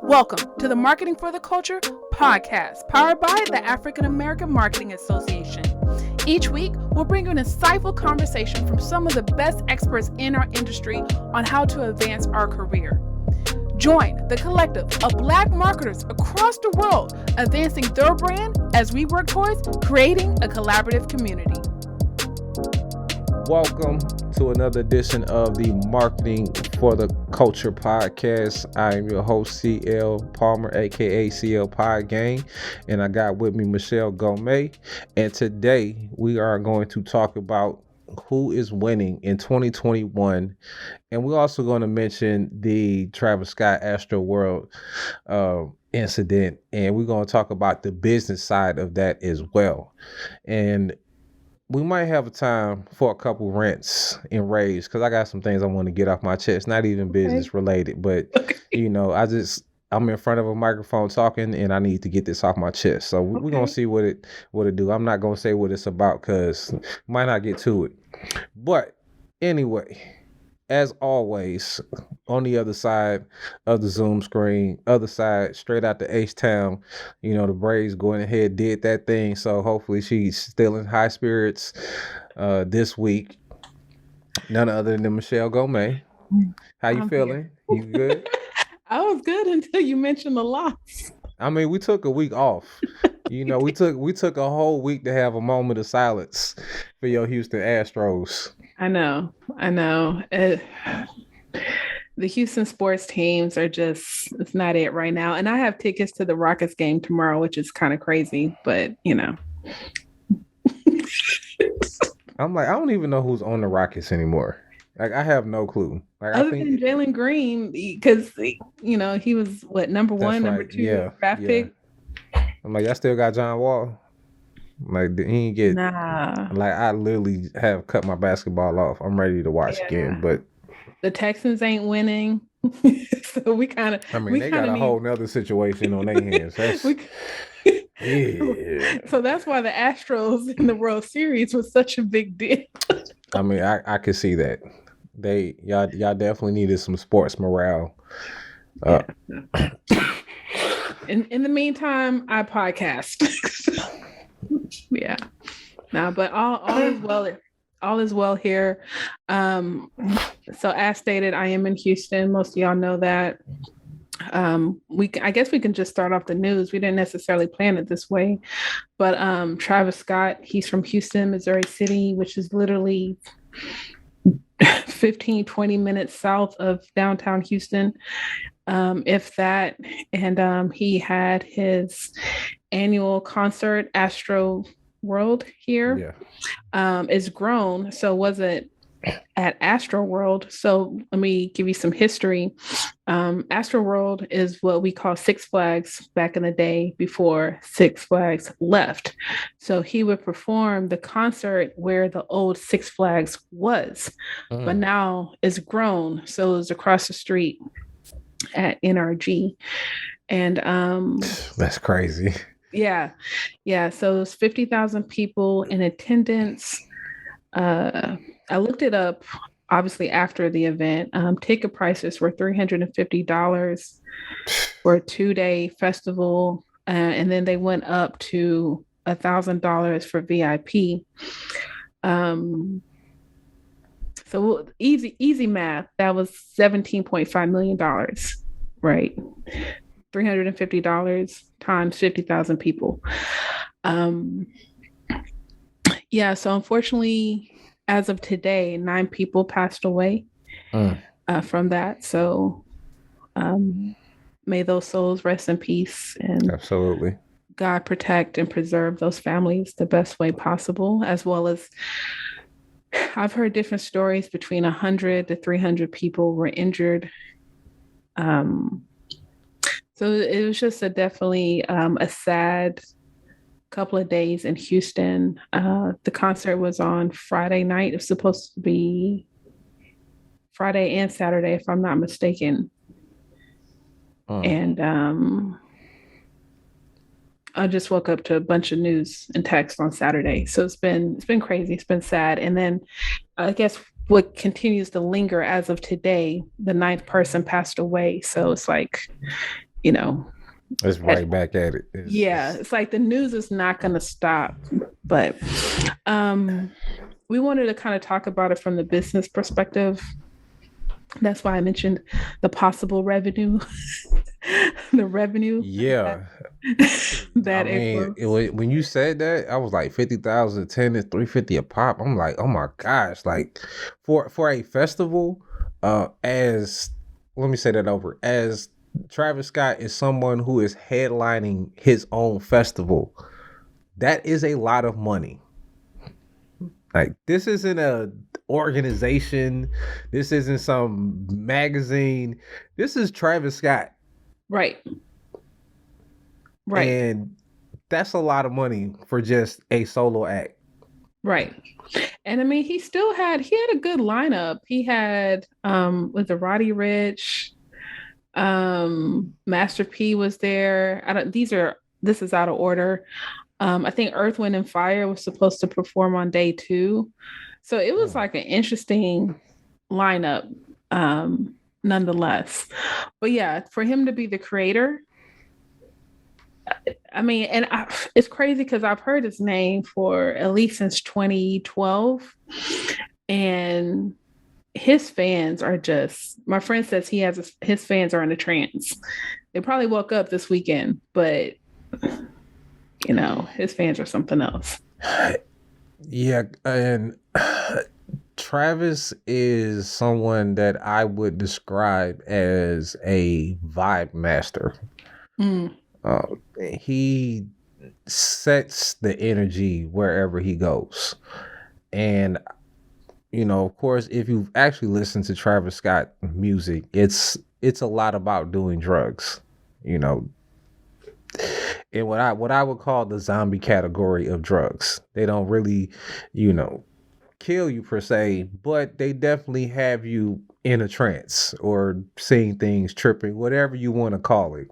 Welcome to the Marketing for the Culture podcast, powered by the African American Marketing Association. Each week, we'll bring you an insightful conversation from some of the best experts in our industry on how to advance our career. Join the collective of Black marketers across the world, advancing their brand as we work towards creating a collaborative community. Welcome to another edition of the Marketing for the Culture podcast. I am your host, CL Palmer, aka CL Pod Gang, and I got with me Michelle Gomez. And today we are going to talk about who is winning in 2021, and we're also going to mention the Travis Scott Astroworld incident, and we're going to talk about the business side of that as well. And we might have a time for a couple rants and raves because I got some things I want to get off my chest, not even business related, but you know, I'm in front of a microphone talking and I need to get this off my chest. So we're going to see what it do. I'm not going to say what it's about because might not get to it. But anyway, as always, on the other side of the Zoom screen, other side, straight out to H-Town, you know, the Braves going ahead, did that thing. So hopefully she's still in high spirits this week. None other than Michelle Gomez. How you feeling? Here. You good? I was good until you mentioned the loss. I mean, we took a week off. You know, we took a whole week to have a moment of silence for your Houston Astros. I know. The Houston sports teams are just, it's not it right now. And I have tickets to the Rockets game tomorrow, which is kind of crazy, but you know. I'm like, I don't even know who's on the Rockets anymore. Like, I have no clue. Like, Other than Jalen Green, because, you know, he was, what, number one, number two draft pick? I'm like, I still got John Wall. Like, he ain't get... Nah. Like, I literally have cut my basketball off. I'm ready to watch again, but... The Texans ain't winning. So we kind of... I mean, they got a whole nother situation on their hands. Yeah. So that's why the Astros in the World Series was such a big deal. I mean, I could see that. Y'all definitely needed some sports morale. In the meantime, I podcast. Yeah. No, but all is well. All is well here. So as stated, I am in Houston. Most of y'all know that. I guess we can just start off the news. We didn't necessarily plan it this way, but Travis Scott, he's from Houston, Missouri City, which is literally 15, 20 minutes south of downtown Houston, if that. And he had his annual concert, Astroworld here. Is grown. So was it at Astroworld? So let me give you some history. Astroworld is what we call Six Flags back in the day before Six Flags left. So he would perform the concert where the old Six Flags was, but now it's grown. So it's across the street at NRG. And that's crazy. Yeah. So it's 50,000 people in attendance. I looked it up, obviously, after the event. Ticket prices were $350 for a 2-day festival. And then they went up to $1,000 for VIP. So easy math, that was $17.5 million, right? $350 times 50,000 people. So unfortunately, as of today, 9 people passed away from that. So may those souls rest in peace, and absolutely, God protect and preserve those families the best way possible, as well as I've heard different stories. Between 100 to 300 people were injured. So it was just definitely a sad couple of days in Houston. The concert was on Friday night. It was supposed to be Friday and Saturday, if I'm not mistaken. And I just woke up to a bunch of news and text on Saturday. So it's been crazy. It's been sad. And then I guess what continues to linger as of today, the 9th person passed away. So it's like, you know, it's right back at it. It's like the news is not going to stop. But we wanted to kind of talk about it from the business perspective. That's why I mentioned the possible revenue, the revenue. Yeah. That I mean, when you said that, I was like 50,000 attendance, 350 a pop. I'm like, oh my gosh! Like for a festival, as let me say that over. As Travis Scott is someone who is headlining his own festival, that is a lot of money. Like this isn't a organization. This isn't some magazine. This is Travis Scott. Right. And that's a lot of money for just a solo act. Right. And I mean, he had a good lineup. He had with the Roddy Ricch, Master P was there. This is out of order. I think Earth, Wind and Fire was supposed to perform on day 2. So it was like an interesting lineup, nonetheless. But yeah, for him to be the creator, I mean, it's crazy because I've heard his name for at least since 2012. And his fans are just, my friend says his fans are in a trance. They probably woke up this weekend, but his fans are something else. Yeah, and Travis is someone that I would describe as a vibe master. He sets the energy wherever he goes. And of course, if you've actually listened to Travis Scott music, it's a lot about doing drugs, in what I would call the zombie category of drugs. They don't really, kill you per se, but they definitely have you in a trance or seeing things, tripping, whatever you want to call it.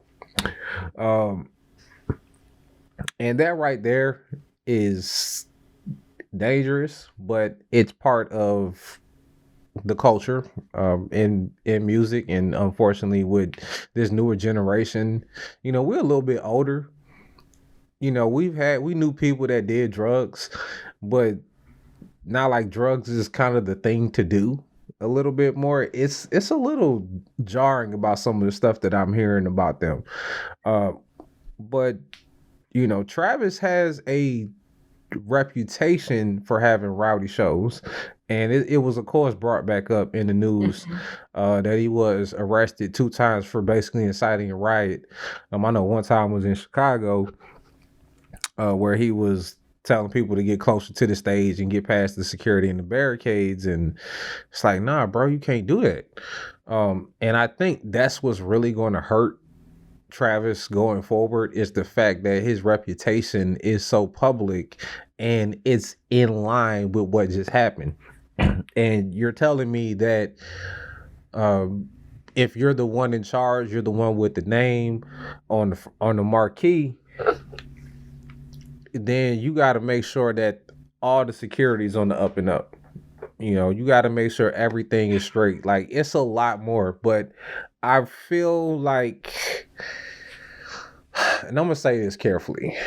And that right there is dangerous, but it's part of the culture in music. And unfortunately, with this newer generation, we're a little bit older. We knew people that did drugs, but now like drugs is kind of the thing to do a little bit more. It's a little jarring about some of the stuff that I'm hearing about them. But Travis has a reputation for having rowdy shows, and it was of course brought back up in the news that he was arrested 2 times for basically inciting a riot. I know one time was in Chicago where he was telling people to get closer to the stage and get past the security and the barricades, and it's like, nah bro, you can't do that. And I think that's what's really going to hurt Travis going forward, is the fact that his reputation is so public and it's in line with what just happened. And you're telling me that if you're the one in charge, you're the one with the name on the marquee, then you got to make sure that all the security is on the up and up. You got to make sure everything is straight. Like, it's a lot more, but I feel like, and I'm gonna say this carefully,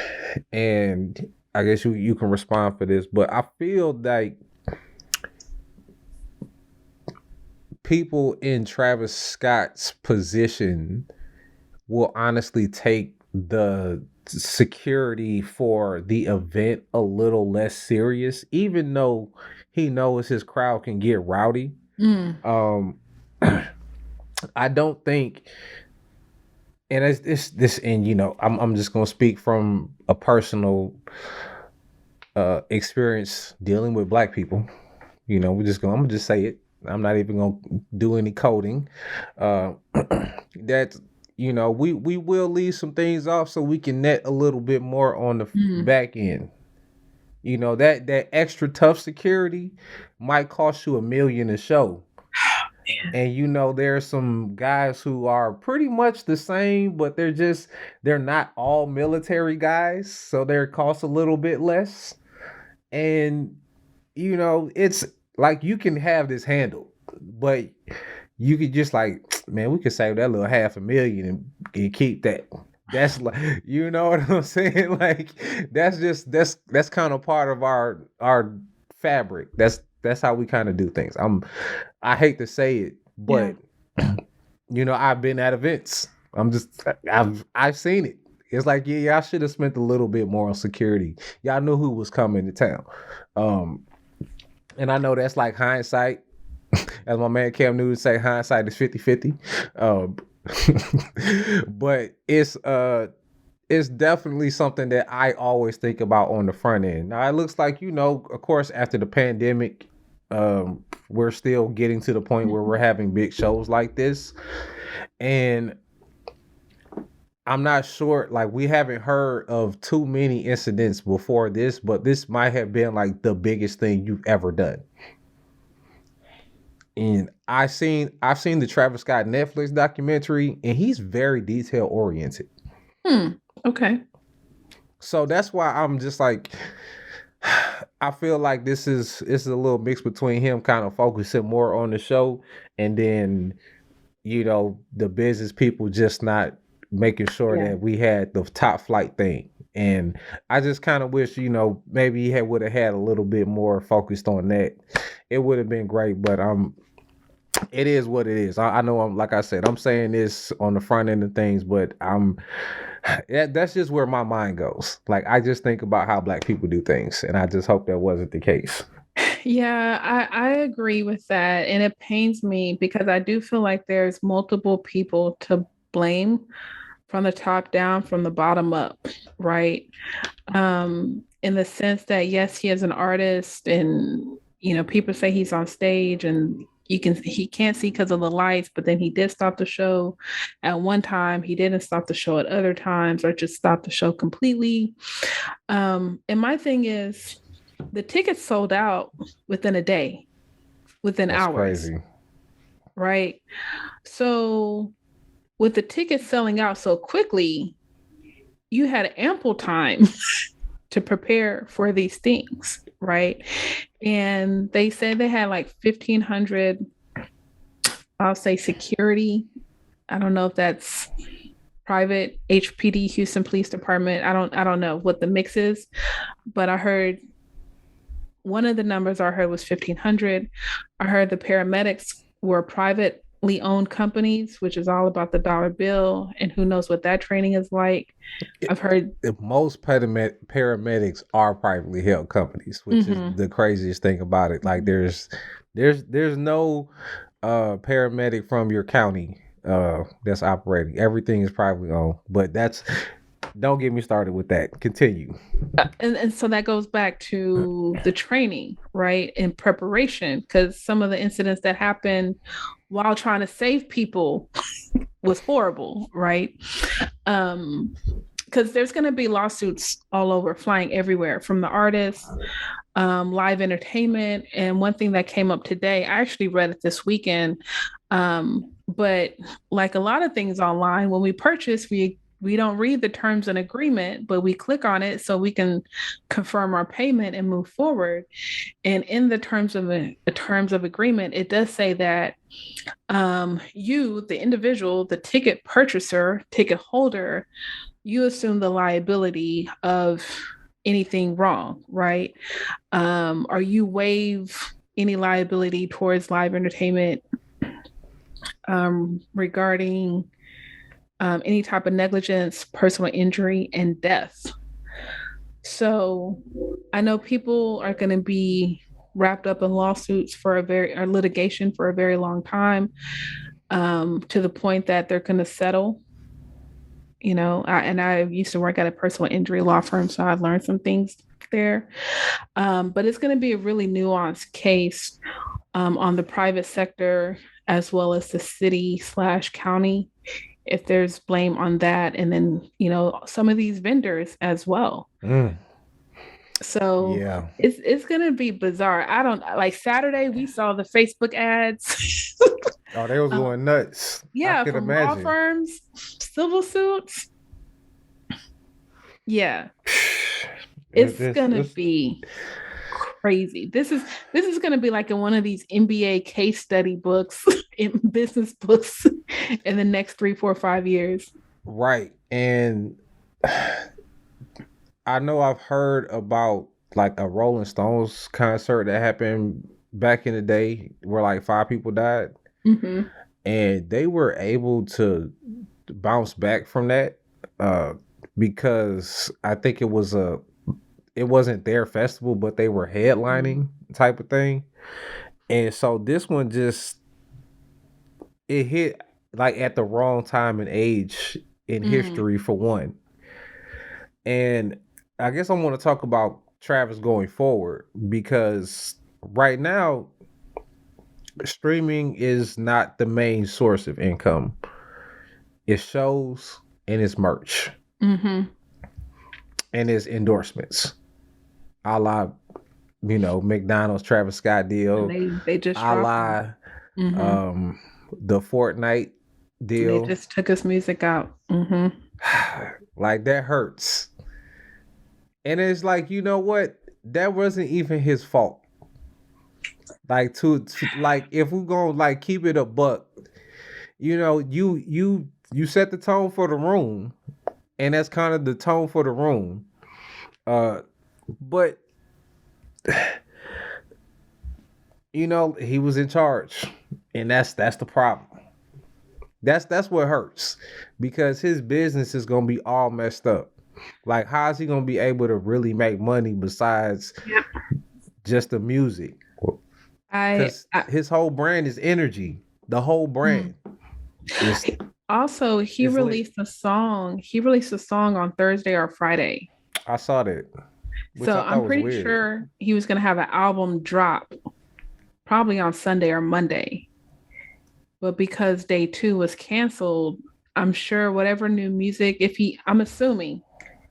and I guess you can respond for this, but I feel like people in Travis Scott's position will honestly take the security for the event a little less serious, even though he knows his crowd can get rowdy. I don't think, and it's this, and I'm just gonna speak from a personal experience dealing with Black people. I'm gonna just say it. I'm not even gonna do any coding. That we will leave some things off so we can net a little bit more on the back end. That extra tough security might cost you $1 million a show. And there's some guys who are pretty much the same, but they're not all military guys, so their cost a little bit less. And it's like, you can have this handled, but you could just like, man, we could save that little $500,000 and keep that. That's like, you know what I'm saying? Like, that's kind of part of our fabric. That's how we kind of do things. I hate to say it, Yeah. but I've been at events. I've seen it. It's like, yeah, y'all should have spent a little bit more on security. Y'all knew who was coming to town. And I know that's like hindsight. As my man Cam Newton say, hindsight is 50-50. But it's definitely something that I always think about on the front end. Now it looks like, of course, after the pandemic, we're still getting to the point where we're having big shows like this. And I'm not sure, like, we haven't heard of too many incidents before this, but this might have been like the biggest thing you've ever done. And I've seen the Travis Scott Netflix documentary, and he's very detail oriented. Okay. So that's why I'm just like, I feel like this is a little mix between him kind of focusing more on the show, and then the business people just not making sure that we had the top flight thing. And I just kind of wish, maybe he would have had a little bit more focused on that. It would have been great, but it is what it is. I know like I said, I'm saying this on the front end of things, but that's just where my mind goes. Like, I just think about how Black people do things, and I just hope that wasn't the case. Yeah, I agree with that. And it pains me because I do feel like there's multiple people to blame from the top down, from the bottom up, right? In the sense that, yes, he is an artist, and people say he's on stage and he can't see because of the lights, but then he did stop the show at one time. He didn't stop the show at other times, or just stopped the show completely. And my thing is, the tickets sold out within a day, within That's hours. Crazy. Right? So with the tickets selling out so quickly, you had ample time to prepare for these things, right? And they said they had like 1,500, I'll say, security. I don't know if that's private, HPD, Houston Police Department. I don't know what the mix is, but I heard one of the numbers I heard was 1,500. I heard the paramedics were privately owned companies, which is all about the dollar bill, and who knows what that training is like. I've heard most paramedics are privately held companies, which is the craziest thing about it. Like, there's no paramedic from your county that's operating. Everything is privately owned. But don't get me started with that. Continue. And so that goes back to the training, right? In preparation, because some of the incidents that happened while trying to save people was horrible, right? Because there's going to be lawsuits all over, flying everywhere, from the artists, live entertainment. And one thing that came up today, I actually read it this weekend, but like a lot of things online, when we purchase, we don't read the terms and agreement, but we click on it so we can confirm our payment and move forward. And in the terms of agreement, it does say that you, the individual, the ticket purchaser, ticket holder, you assume the liability of anything wrong, right? Or you waive any liability towards live entertainment regarding any type of negligence, personal injury, and death. So I know people are going to be wrapped up in lawsuits or litigation for a very long time, to the point that they're going to settle. I used to work at a personal injury law firm, so I've learned some things there. But it's going to be a really nuanced case on the private sector as well as the city/county, if there's blame on that, and then some of these vendors as well. So yeah, it's gonna be bizarre. I don't like Saturday. We saw the Facebook ads. Oh, they was going nuts. Yeah, from law firms, civil suits. Yeah, it's gonna be crazy. This is going to be like in one of these MBA case study books, in business books, in the next 3, 4, 5 years. Right. And I know I've heard about like a Rolling Stones concert that happened back in the day where like 5 people died. Mm-hmm. And they were able to bounce back from that because I think it wasn't their festival, but they were headlining type of thing. And so this one it hit like at the wrong time and age in history for one. And I guess I want to talk about Travis going forward because right now streaming is not the main source of income. It's shows and it's merch. Mm-hmm. And it's endorsements. A la, McDonald's Travis Scott deal. They just a la the Fortnite deal. They just took his music out. Mm-hmm. Like that hurts. And it's like, you know what? That wasn't even his fault. Like to like if we're gonna like keep it a buck, you set the tone for the room, and that's kind of the tone for the room. But he was in charge, and that's the problem. That's what hurts because his business is gonna be all messed up. Like, how is he gonna be able to really make money besides just the music? Because his whole brand is energy. The whole brand. Also, he released a song. He released a song on Thursday or Friday. I saw that. So I'm pretty sure he was gonna have an album drop probably on Sunday or Monday. But because day 2 was canceled, I'm sure whatever new music, I'm assuming,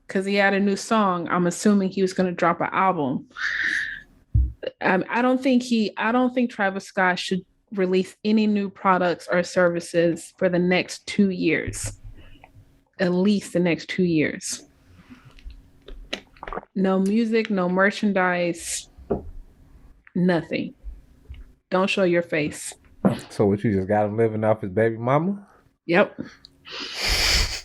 because he had a new song, I'm assuming he was going to drop an album. I don't think Travis Scott should release any new products or services for the next 2 years. At least the next 2 years. No music, no merchandise, nothing. Don't show your face. So what, you just got him living off his baby mama? Yep.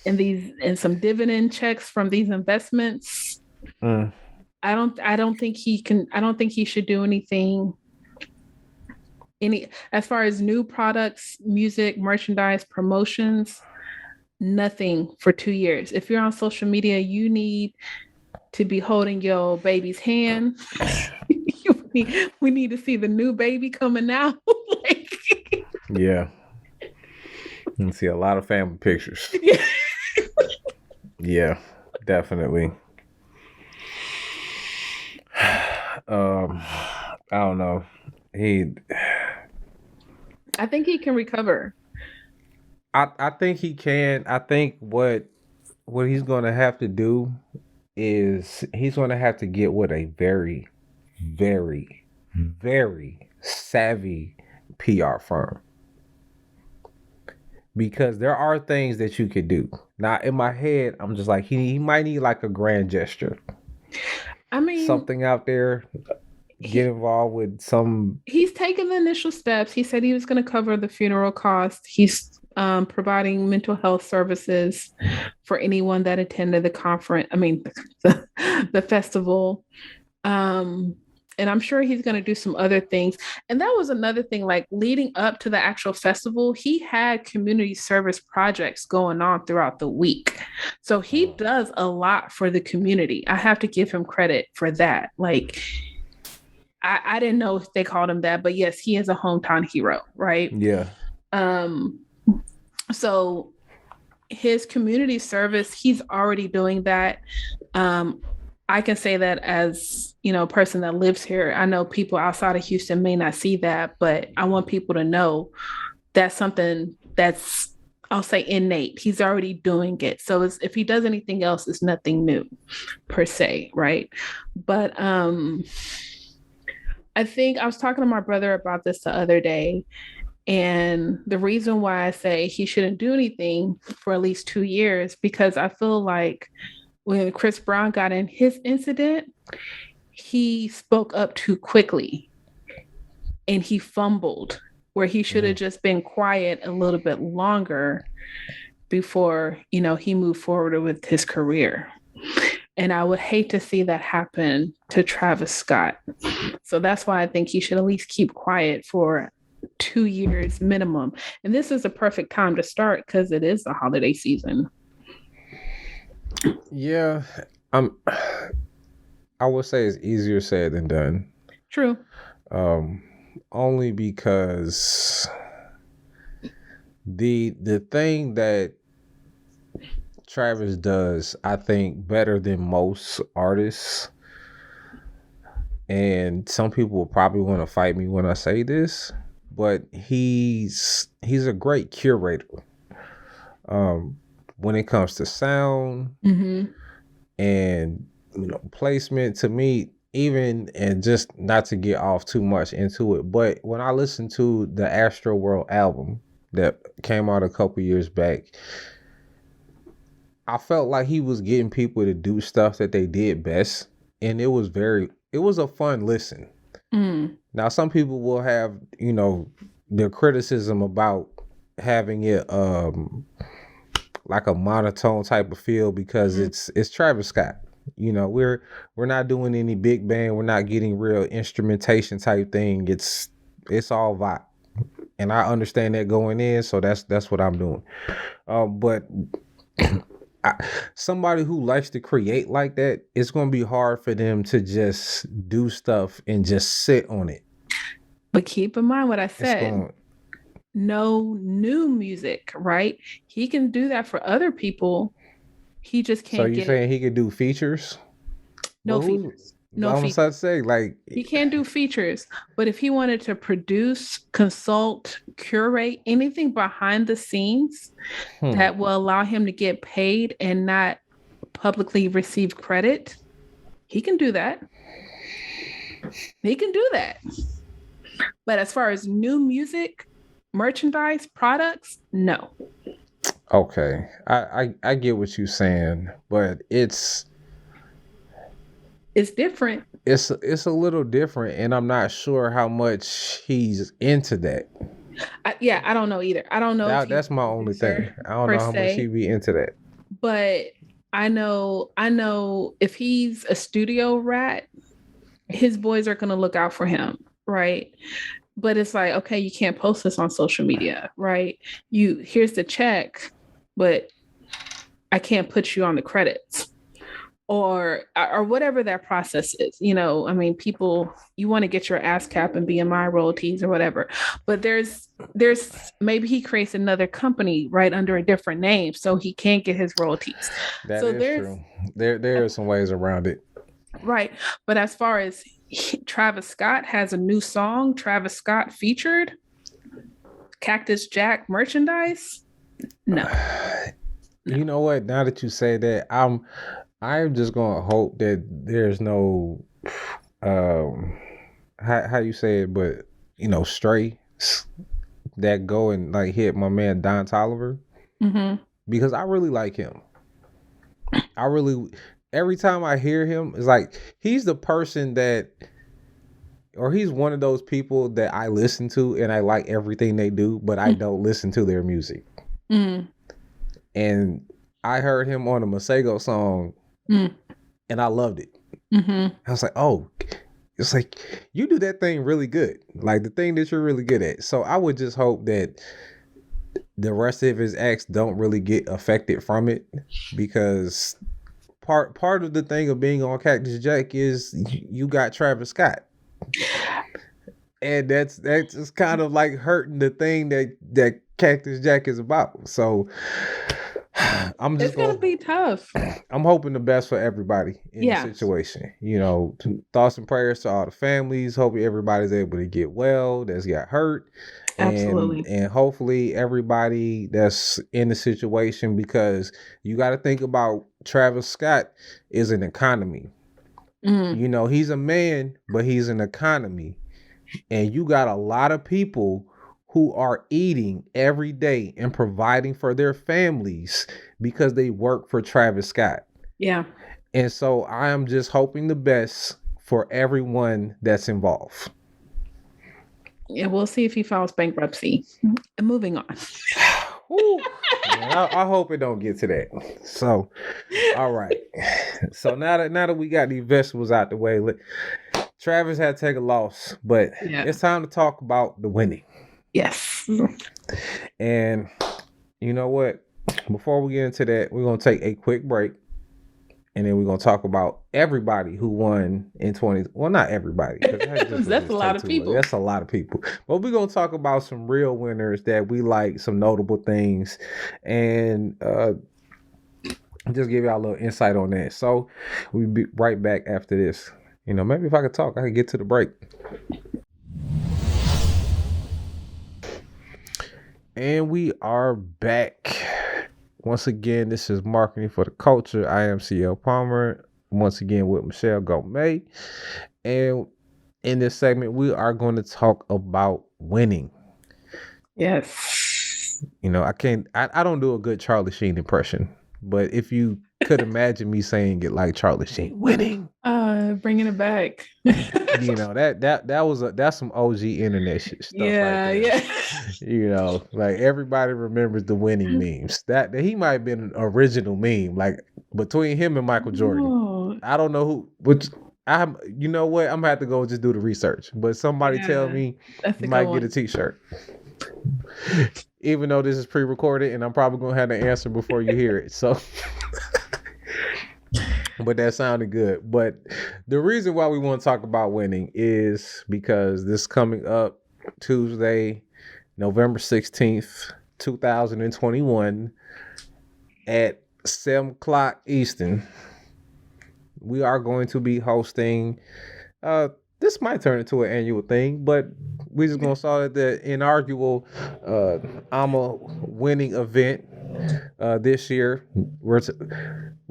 And some dividend checks from these investments. I don't think he should do anything as far as new products, music, merchandise, promotions, nothing for 2 years. If you're on social media, you need to be holding your baby's hand. We need to see the new baby coming out. Yeah. You can see a lot of family pictures. Yeah, definitely. I don't know. I think he can recover. I think he can. I think what he's going to have to do is he's going to have to get with a very, very, very savvy PR firm. Because there are things that you could do. Now, in my head, I'm just like, he might need like a grand gesture. I mean, something out there. Get involved with some. He's taken the initial steps. He said he was going to cover the funeral costs. He's providing mental health services for anyone that attended the conference. I mean, the festival. And I'm sure he's going to do some other things. And that was another thing, like leading up to the actual festival, he had community service projects going on throughout the week. So he does a lot for the community. I have to give him credit for that. Like, I didn't know if they called him that, but yes, he is a hometown hero, right? Yeah. So his community service, he's already doing that. I can say that as, a person that lives here. I know people outside of Houston may not see that, but I want people to know that's something that's, I'll say, innate. He's already doing it. So if he does anything else, it's nothing new per se, right? But I think I was talking to my brother about this the other day, and the reason why I say he shouldn't do anything for at least 2 years, because I feel like when Chris Brown got in his incident, he spoke up too quickly and he fumbled where he should have just been quiet a little bit longer before, he moved forward with his career. And I would hate to see that happen to Travis Scott. So that's why I think he should at least keep quiet for 2 years minimum. And this is a perfect time to start because it is the holiday season. Yeah. I would say it's easier said than done. True. Only because the thing that Travis does, I think, better than most artists, and some people will probably want to fight me when I say this, but he's a great curator. When it comes to sound and placement, to me, even, and just not to get off too much into it, but when I listened to the Astroworld album that came out a couple years back, I felt like he was getting people to do stuff that they did best, and it was a fun listen. Now, some people will have, their criticism about having it like a monotone type of feel because it's Travis Scott. We're not doing any big band, we're not getting real instrumentation type thing. It's all vibe, and I understand that going in, so that's what I'm doing. But somebody who likes to create like that, it's going to be hard for them to just do stuff and just sit on it. But keep in mind what I said. No new music, right? He can do that for other people. He just can't. So you saying he could do features? No features. No features. I say, like, he can't do features, but if he wanted to produce, consult, curate anything behind the scenes that will allow him to get paid and not publicly receive credit, he can do that. He can do that. But as far as new music, merchandise, products, no. Okay, I get what you're saying, but it's different. It's a little different, and I'm not sure how much he's into that. I don't know either. I don't know. That's my only thing. I don't know how much he'd be into that. But I know if he's a studio rat, his boys are going to look out for him, right? But it's like, okay, you can't post this on social media, right? Here's the check, but I can't put you on the credits. Or whatever that process is. I mean, people, you want to get your ASCAP and BMI royalties or whatever, but there's maybe he creates another company right under a different name so he can't get his royalties. That is true. There are some ways around it. Right. But as far as Travis Scott has a new song, Travis Scott featured, Cactus Jack merchandise, no. You know what? Now that you say that, I'm just gonna hope that there's no how you say it, but stray that go and like hit my man Don Toliver, because I really like him. Every time I hear him, it's like he's the person that, or he's one of those people that I listen to and I like everything they do, but I don't listen to their music. And I heard him on a Masego song, and I loved it. I was like, oh, it's like, you do that thing really good. Like the thing that you're really good at. So I would just hope that the rest of his acts don't really get affected from it, because part of the thing of being on Cactus Jack is you got Travis Scott. And that's just kind of like hurting the thing that Cactus Jack is about. So it's gonna be tough. I'm hoping the best for everybody in the situation. Thoughts and prayers to all the families. Hope everybody's able to get well that's got hurt. Absolutely. And hopefully everybody that's in the situation, because you got to think about Travis Scott is an economy. He's a man, but he's an economy. And you got a lot of people who are eating every day and providing for their families because they work for Travis Scott. Yeah. And so I am just hoping the best for everyone that's involved. Yeah, we'll see if he files bankruptcy. Moving on. Man, I hope it don't get to that. So, all right. So now that we got these vegetables out the way, Travis had to take a loss, but it's time to talk about the winning. Yes. And you know what? Before we get into that, we're gonna take a quick break. And then we're going to talk about everybody who won in 20. Well, not everybody. That's a lot of people. That's a lot of people. But we're going to talk about some real winners that we like, some notable things, and just give y'all a little insight on that. So we'll be right back after this. You know, maybe if I could talk, I could get to the break. And we are back. Once again, this is Marketing for the Culture. I am CL Palmer. Once again with Michelle Gomez. And in this segment, we are going to talk about winning. Yes. You know, I don't do a good Charlie Sheen impression, but if you could imagine me saying it like Charlie Sheen, winning. Bringing it back. You know, that's some OG internet stuff. Yeah, right there. Yeah. You know, like everybody remembers the winning memes. That he might have been an original meme, like between him and Michael Jordan. I don't know who, which you know what? I'm gonna have to go just do the research. But somebody tell me you might get a t-shirt. Even though this is pre-recorded and I'm probably gonna have the answer before you hear it. So but that sounded good. But the reason why we want to talk about winning is because this coming up Tuesday, November 16th, 2021 at 7 o'clock Eastern, we are going to be hosting, this might turn into an annual thing, but we're just going to call it the inaugural AAMA winning event this year. We're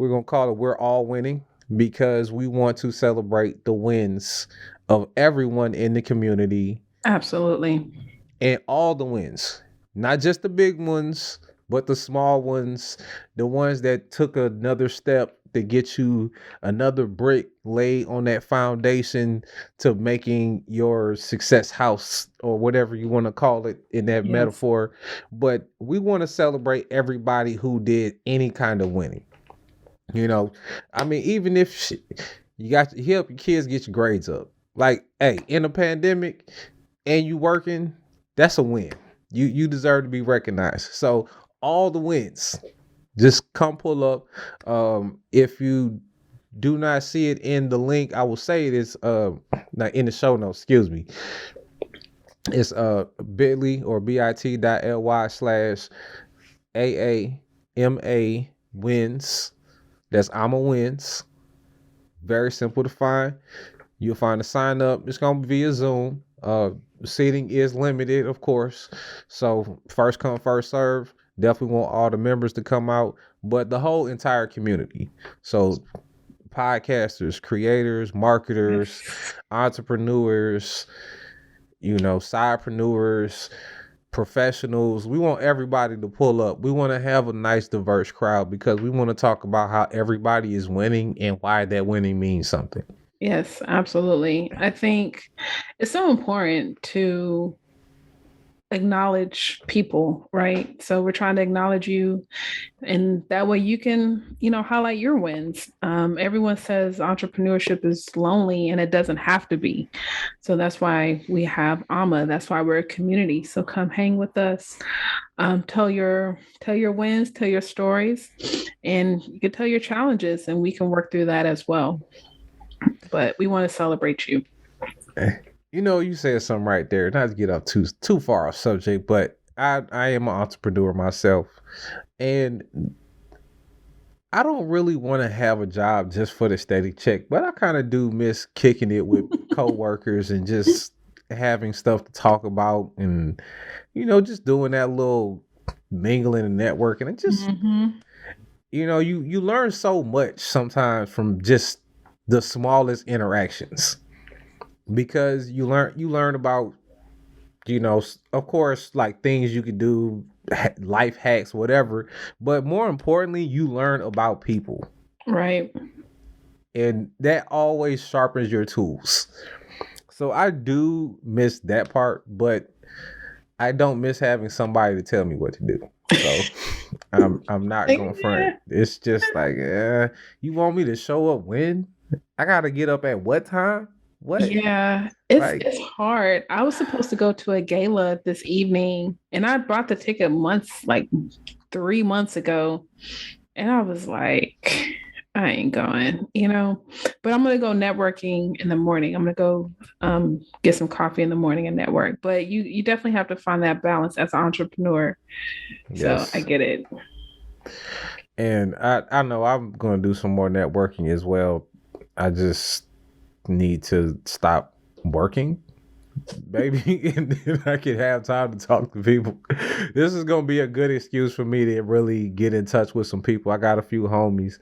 going to call it We're All Winning, because we want to celebrate the wins of everyone in the community. Absolutely. And all the wins, not just the big ones, but the small ones, the ones that took another step to get you another brick laid on that foundation to making your success house, or whatever you want to call it in that metaphor. But we want to celebrate everybody who did any kind of winning. You know, I mean, even if you help your kids get your grades up, like, hey, in a pandemic and you working, that's a win. You deserve to be recognized. So all the wins, just come pull up. If you do not see it in the link, I will say it is not in the show notes, excuse me. It's bit.ly or bit.ly/AAMA wins. That's AAMA wins. Very simple to find. You'll find the sign up. It's gonna be via Zoom. Seating is limited, of course. So first come, first serve. Definitely want all the members to come out, but the whole entire community. So podcasters, creators, marketers, entrepreneurs, you know, sidepreneurs, professionals. We want everybody to pull up. We want to have a nice, diverse crowd, because we want to talk about how everybody is winning and why that winning means something. Yes, absolutely. I think it's so important to acknowledge people, right? So we're trying to acknowledge you, and that way you can, you know, highlight your wins. Everyone says entrepreneurship is lonely, and it doesn't have to be. So that's why we have AAMA. That's why we're a community. So come hang with us. Tell your wins, tell your stories, and you can tell your challenges, and we can work through that as well. But we want to celebrate you. You know, you said something right there. Not to get up too far off subject, but I am an entrepreneur myself, and I don't really want to have a job just for the steady check, but I kind of do miss kicking it with coworkers and just having stuff to talk about, and you know, just doing that little mingling and networking, and just you know, you learn so much sometimes from just the smallest interactions, because you learn about, you know, of course, like things you could do, life hacks, whatever, but more importantly, you learn about people. Right. and that always sharpens your tools. So I do miss that part, but I don't miss having somebody to tell me what to do. So I'm not gonna front. It's just like, you want me to show up when? I gotta get up at what time? What? Yeah, it's hard. I was supposed to go to a gala this evening, and I bought the ticket like 3 months ago, and I was like, I ain't going, But I'm gonna go networking in the morning. I'm gonna go get some coffee in the morning and network. But you definitely have to find that balance as an entrepreneur. Yes. So I get it. And I know I'm gonna do some more networking as well. I just need to stop working, baby, and then I can have time to talk to people. This is gonna be a good excuse for me to really get in touch with some people. I got a few homies.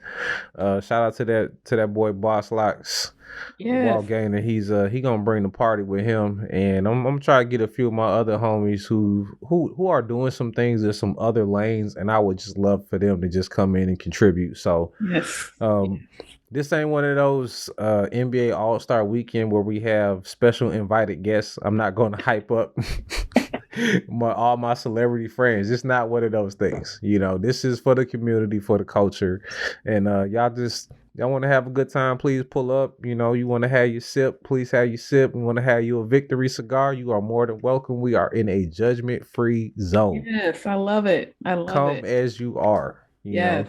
Shout out to that boy Boss Locks. Wall Gainer. He's he gonna bring the party with him, and I'm trying to get a few of my other homies who are doing some things in some other lanes, and I would just love for them to just come in and contribute. So this ain't one of those NBA All-Star weekend where we have special invited guests. I'm not going to hype up all my celebrity friends. It's not one of those things. This is for the community, for the culture. And y'all want to have a good time, please pull up. You want to have your sip, please have your sip. You want to have you a victory cigar, you are more than welcome. We are in a judgment-free zone. Yes, I love it. Come as you are. You know,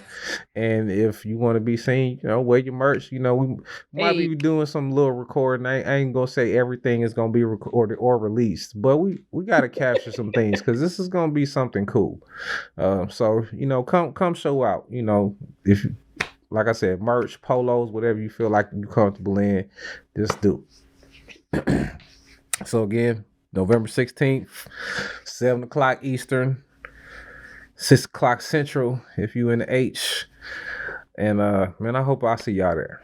and if you want to be seen, wear your merch. We might be doing some little recording. I ain't gonna say everything is gonna be recorded or released, but we gotta capture some things because this is gonna be something cool. So come show out. If like I said, merch, polos, whatever you feel like you're comfortable in, just do. So again, November 16th, 7:00 Eastern. 6:00 Central if you in the H. And man, I hope I see y'all there.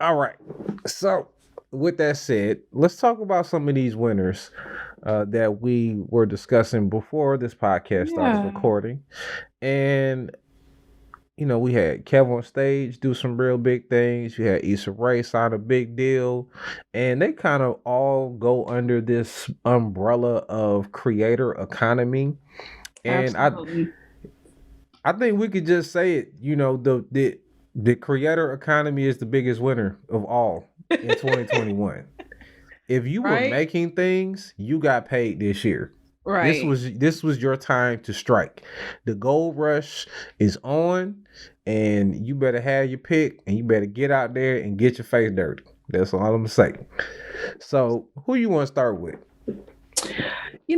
All right. So with that said, let's talk about some of these winners that we were discussing before this podcast started recording. And we had Kev on stage do some real big things. You had Issa Rae sign a big deal. And they kind of all go under this umbrella of creator economy. And I think we could just say it, the creator economy is the biggest winner of all in 2021. If you were making things, you got paid this year. Right. This was your time to strike. The gold rush is on, and you better have your pick, and you better get out there and get your face dirty. That's all I'm gonna say. So who you want to start with?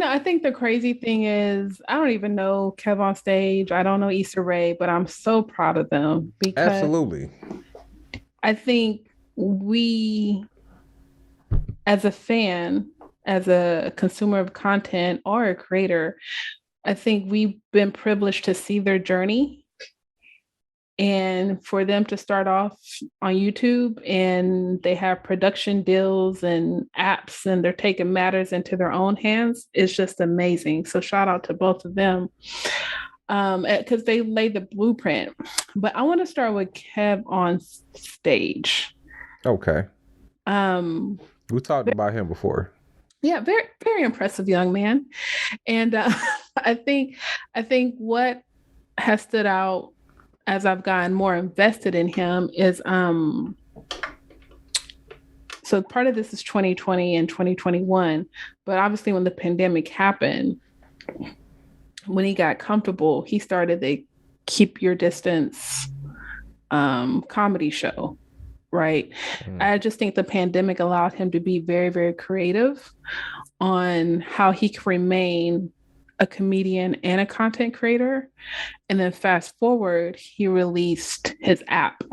I think the crazy thing is I don't even know Kev on stage. I don't know Issa Rae, but I'm so proud of them because absolutely. I think we, as a fan, as a consumer of content or a creator, I think we've been privileged to see their journey. And for them to start off on YouTube and they have production deals and apps and they're taking matters into their own hands is just amazing. So shout out to both of them because they laid the blueprint. But I want to start with Kev on stage. Okay. We talked about him before. Yeah, very, very impressive young man. And I think what has stood out as I've gotten more invested in him is so part of this is 2020 and 2021, but obviously when the pandemic happened, when he got comfortable, he started the Keep Your Distance comedy show, right? I just think the pandemic allowed him to be very, very creative on how he can remain a comedian and a content creator. And then fast forward, he released his app,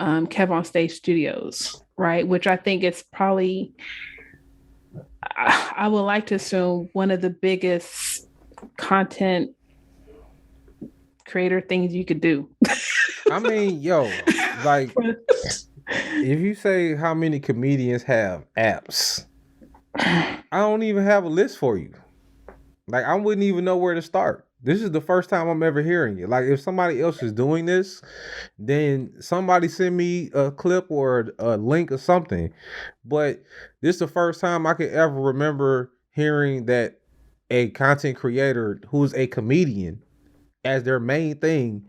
Kev on Stage Studios, right? Which I think is probably, I would like to assume, one of the biggest content creator things you could do. I mean, like, if you say how many comedians have apps, I don't even have a list for you. Like, I wouldn't even know where to start. This is the first time I'm ever hearing it. Like, if somebody else is doing this, then somebody send me a clip or a link or something. But this is the first time I could ever remember hearing that a content creator who's a comedian as their main thing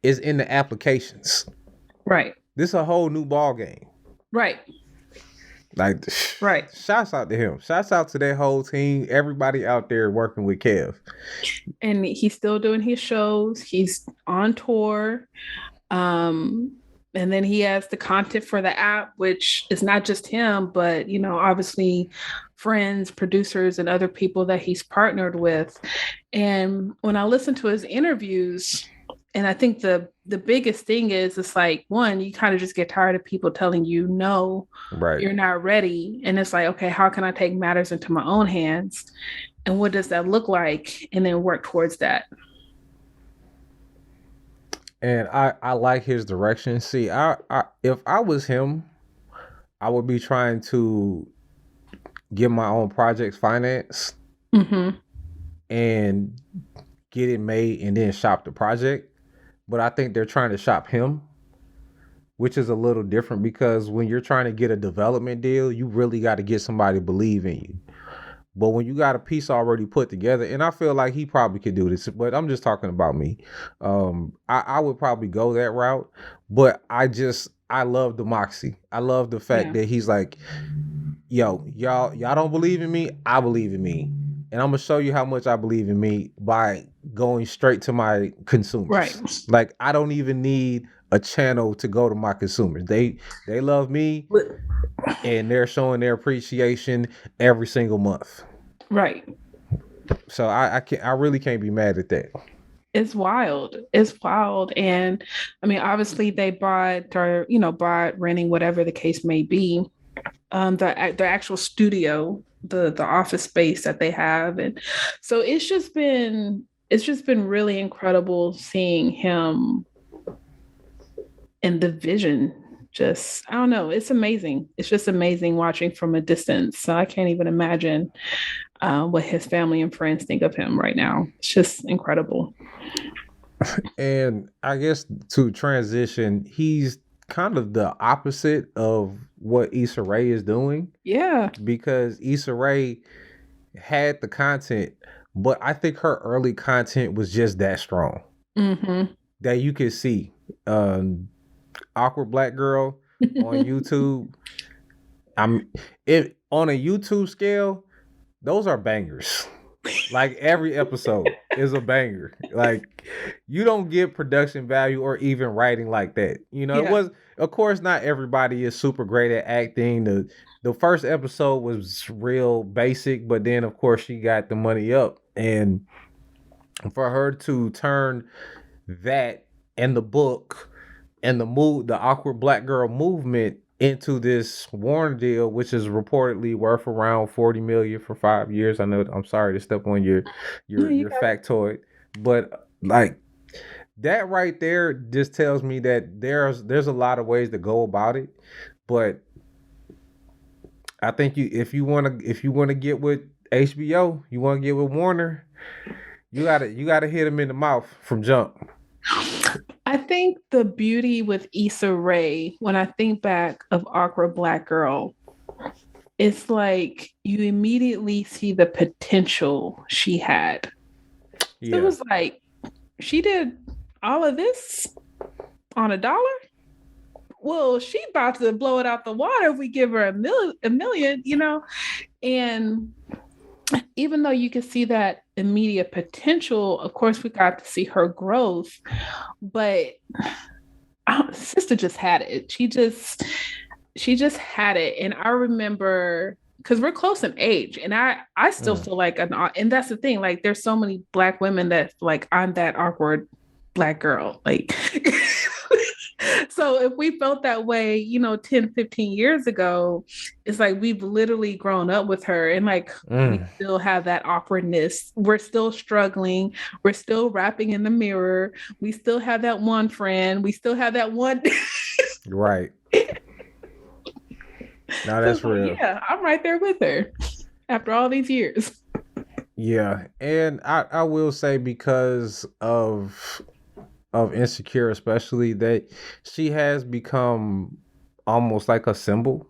is in the applications. Right. This is a whole new ball game. Right. Like, right. Shouts out to him. Shouts out to that whole team. Everybody out there working with Kev. And he's still doing his shows. He's on tour. And then he has the content for the app, which is not just him, but, you know, obviously friends, producers, and other people that he's partnered with. And when I listen to his interviews, and I think the biggest thing is, it's like, one, you kind of just get tired of people telling you, no, right, you're not ready. And it's like, okay, how can I take matters into my own hands? And what does that look like? And then work towards that. And I like his direction. See, I if I was him, I would be trying to get my own projects financed and get it made and then shop the project. But I think they're trying to shop him, which is a little different, because when you're trying to get a development deal, you really got to get somebody to believe in you. But when you got a piece already put together, and I feel like he probably could do this, but I'm just talking about me. I would probably go that route, but I love the moxie. I love the fact that he's like, yo, y'all don't believe in me. I believe in me. And I'm going to show you how much I believe in me by going straight to my consumers. Right. Like, I don't even need a channel to go to my consumers. They love me, and they're showing their appreciation every single month. Right. So I really can't be mad at that. It's wild. It's wild. And I mean, obviously they bought, or, you know, renting, whatever the case may be, the actual studio, the office space that they have. And so it's just been really incredible seeing him and the vision. Just, I don't know, it's amazing. It's just amazing watching from a distance. So I can't even imagine what his family and friends think of him right now. It's just incredible. And I guess to transition, he's kind of the opposite of what Issa Rae is doing. Yeah. Because Issa Rae had the content, but I think her early content was just that strong. That you could see. Awkward Black Girl on YouTube. On a YouTube scale, those are bangers. Like, every episode is a banger. Like, you don't get production value or even writing like that. You know, it was, of course, not everybody is super great at acting. The first episode was real basic, but then of course she got the money up, and for her to turn that and the book and the Awkward Black Girl movement into this Warner deal, which is reportedly worth around $40 million for 5 years. I know, I'm sorry to step on your factoid, but like, that right there just tells me that there's a lot of ways to go about it. But I think if you want to get with HBO, you want to get with Warner, you gotta hit them in the mouth from jump. I think the beauty with Issa Rae, when I think back of Awkward Black Girl, it's like you immediately see the potential she had. Yeah. It was like, she did all of this on $1? Well, she about to blow it out the water if we give her a million, you know? And even though you can see that immediate potential, of course, we got to see her growth, but sister just had it. She just had it. And I remember, because we're close in age, and I still feel like, and that's the thing, like, there's so many Black women that, like, I'm that awkward Black girl, like. So if we felt that way, you know, 10, 15 years ago, it's like we've literally grown up with her, and like we still have that awkwardness. We're still struggling. We're still rapping in the mirror. We still have that one friend. We still have that one. Right. No, that's real. Yeah, I'm right there with her after all these years. Yeah, and I will say because of Insecure, especially that she has become almost like a symbol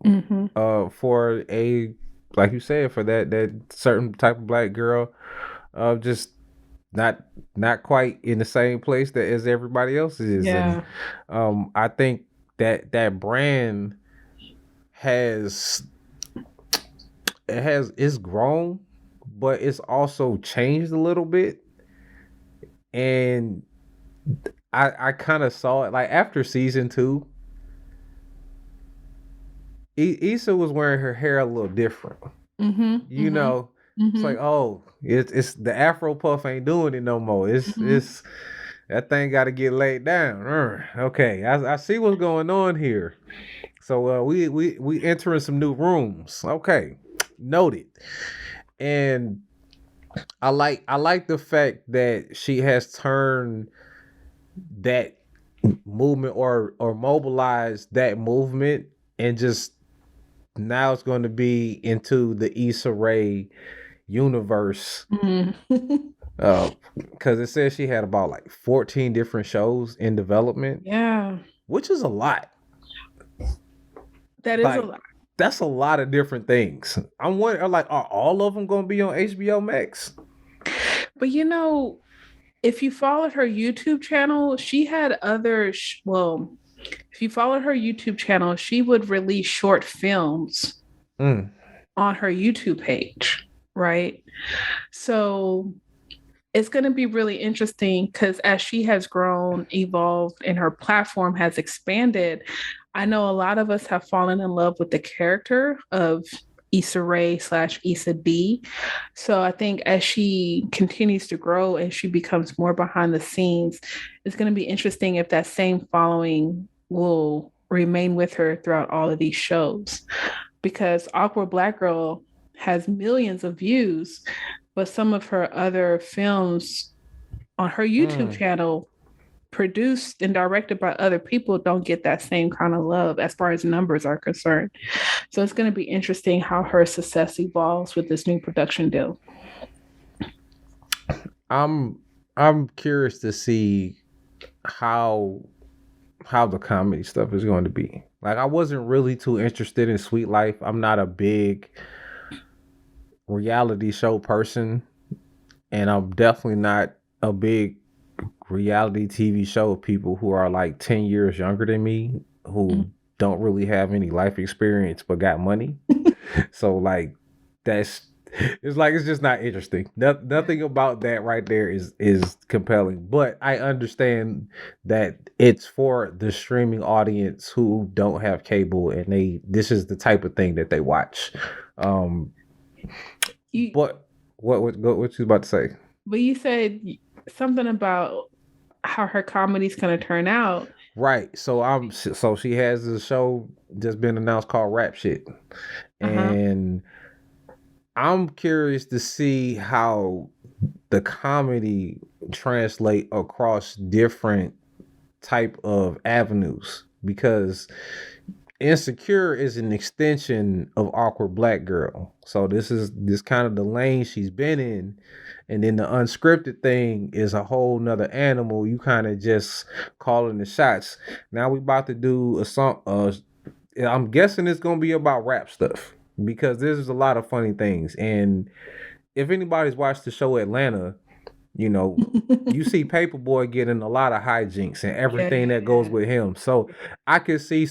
Mm-hmm. for a, like you said, for that certain type of black girl of just not not quite in the same place that as everybody else is. And Yeah. I think that brand has it's grown, but it's also changed a little bit. And I kind of saw it like after season 2. Issa was wearing her hair a little different. Mm-hmm. You Mm-hmm. know, it's Mm-hmm. like, oh, it's the Afro puff ain't doing it no more. Mm-hmm. It's that thing got to get laid down. Okay, I see what's going on here. So we entering some new rooms. Okay, noted. And I like the fact that she has turned that movement or mobilized that movement and just now it's going to be into the Issa Rae universe. Mm-hmm. Because it says she had about like 14 different shows in development, Yeah. which is a lot. That is a Like lot. that's a lot of different things. I'm wondering, like, are all of them going to be on HBO Max? But if you followed her YouTube channel, she had well, if you followed her YouTube channel, she would release short films Mm. on her YouTube page, right? So it's going to be really interesting because as she has grown, evolved, and her platform has expanded, I know a lot of us have fallen in love with the character of Issa Rae slash Issa D. So I think as she continues to grow and she becomes more behind the scenes, it's going to be interesting if that same following will remain with her throughout all of these shows. Because Awkward Black Girl has millions of views, but some of her other films on her YouTube Mm. channel produced and directed by other people don't get that same kind of love as far as numbers are concerned. So it's going to be interesting how her success evolves with this new production deal. I'm I'm curious to see how the comedy stuff is going to be. Like I wasn't really too interested in Sweet Life. I'm not a big reality show person, and I'm definitely not a big reality TV show people who are like 10 years younger than me who Mm. don't really have any life experience but got money. So like that's it's like it's just not interesting. Nothing about that right there is compelling. But I understand that it's for the streaming audience who don't have cable and this is the type of thing that they watch. Um You, but what you about to say? but you said something about how her comedy's going to turn out. Right. So she has a show just been announced called Rap Shit. Uh-huh. And I'm curious to see how the comedy translate across different type of avenues because Insecure is an extension of Awkward Black Girl. So this kind of the lane she's been in. And then the unscripted thing is a whole nother animal. You kind of just calling the shots. Now we about to do a song. I'm guessing it's gonna be about rap stuff because there's a lot of funny things. And if anybody's watched the show Atlanta, you know, you see Paperboy getting a lot of hijinks and everything that goes Yeah. with him. So I could see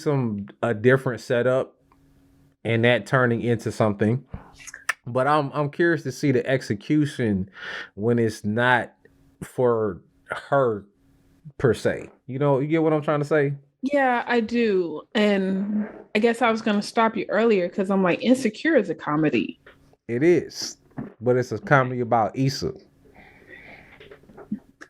a different setup and that turning into something. But I'm curious to see the execution when it's not for her per se. You get what I'm trying to say? Yeah, I do. And I guess I was going to stop you earlier because I'm like, Insecure is a comedy. It is, but it's a comedy about Issa.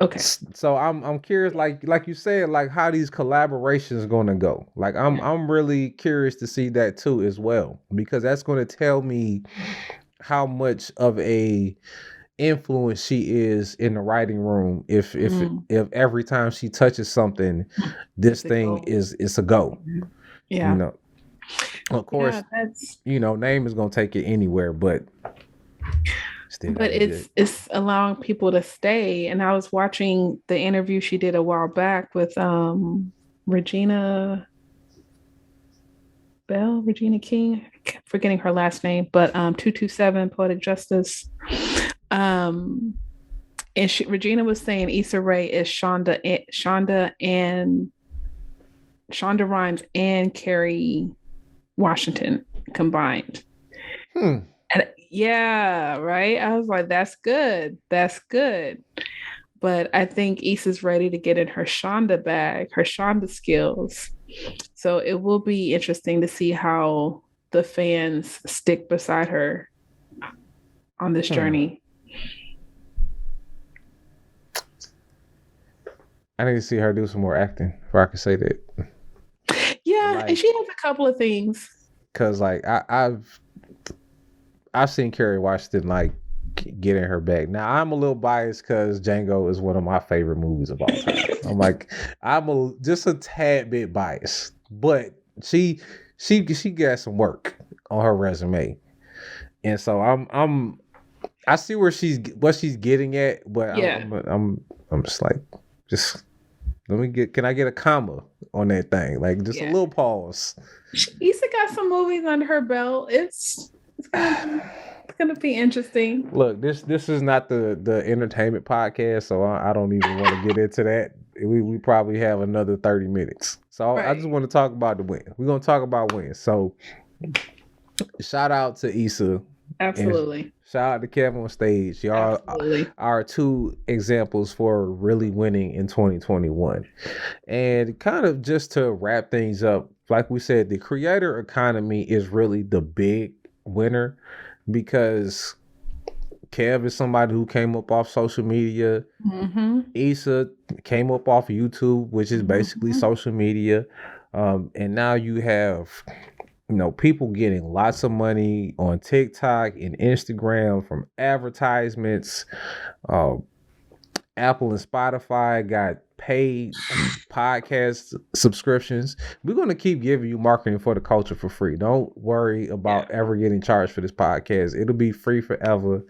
Okay. So I'm curious, like you said, like how these collaborations going to go. Like I'm really curious to see that too as well because that's going to tell me how much of a influence she is in the writing room. If every time she touches something, this thing is a go. You Yeah. know, of Yeah, course, that's name is going to take it anywhere, but Still but gotta get. it's allowing people to stay. And I was watching the interview she did a while back with Regina Regina King, forgetting her last name, but 227 Poetic Justice. Um, and Regina was saying Issa Rae is Shonda Rhimes and Kerry Washington combined. And yeah, right. I was like, that's good. That's good. But I think Issa's ready to get in her Shonda bag, her Shonda skills. So it will be interesting to see how the fans stick beside her on this journey. I need to see her do some more acting before I can say that. Yeah, like, and she has a couple of things. Cause like I've seen Kerry Washington like get in her bag. Now I'm a little biased because Django is one of my favorite movies of all time. I'm like just a tad bit biased, but she got some work on her resume, and so I see what she's getting at, but yeah. I'm just like can I get a comma on that thing? Like just a little pause. Issa got some movies under her belt. It's gonna be interesting. Look, this is not the entertainment podcast, so I don't even want to get into that. We probably have another 30 minutes. So right. I just want to talk about the win. We're gonna talk about wins. So shout out to Issa. Absolutely. Shout out to Kev on stage. Y'all are two examples for really winning in 2021. And kind of just to wrap things up, like we said, the creator economy is really the big winner because Kev is somebody who came up off social media. Mm-hmm. Issa came up off YouTube, which is basically social media. And now you have people getting lots of money on TikTok and Instagram from advertisements. Apple and Spotify got paid podcast subscriptions. We're going to keep giving you marketing for the culture for free. Don't worry about ever getting charged for this podcast. It'll be free forever.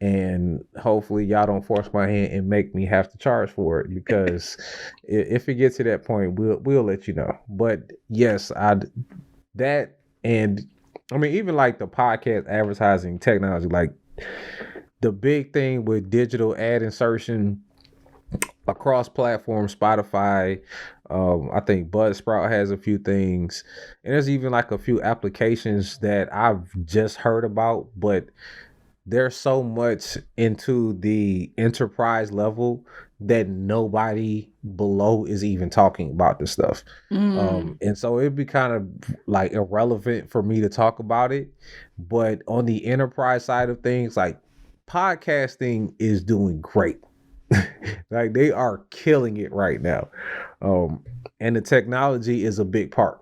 And hopefully y'all don't force my hand and make me have to charge for it, because if it gets to that point, we'll let you know. But yes, and I mean, even like the podcast advertising technology, like the big thing with digital ad insertion across platforms, Spotify, I think Buzzsprout has a few things, and there's even like a few applications that I've just heard about, but there's so much into the enterprise level that nobody below is even talking about this stuff. And so it'd be kind of like irrelevant for me to talk about it. But on the enterprise side of things, like podcasting is doing great. Like they are killing it right now. And the technology is a big part.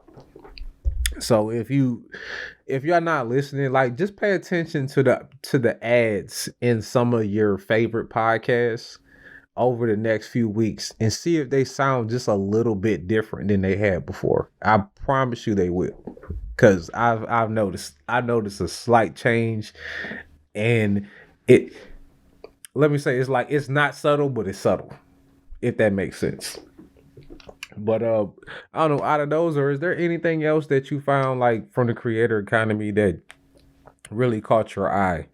So if you're not listening, like just pay attention to the ads in some of your favorite podcasts over the next few weeks and see if they sound just a little bit different than they had before. I promise you they will, because I've noticed a slight change, and let me say, it's not subtle, but it's subtle, if that makes sense. But I don't know, out of those, or is there anything else that you found like from the creator economy that really caught your eye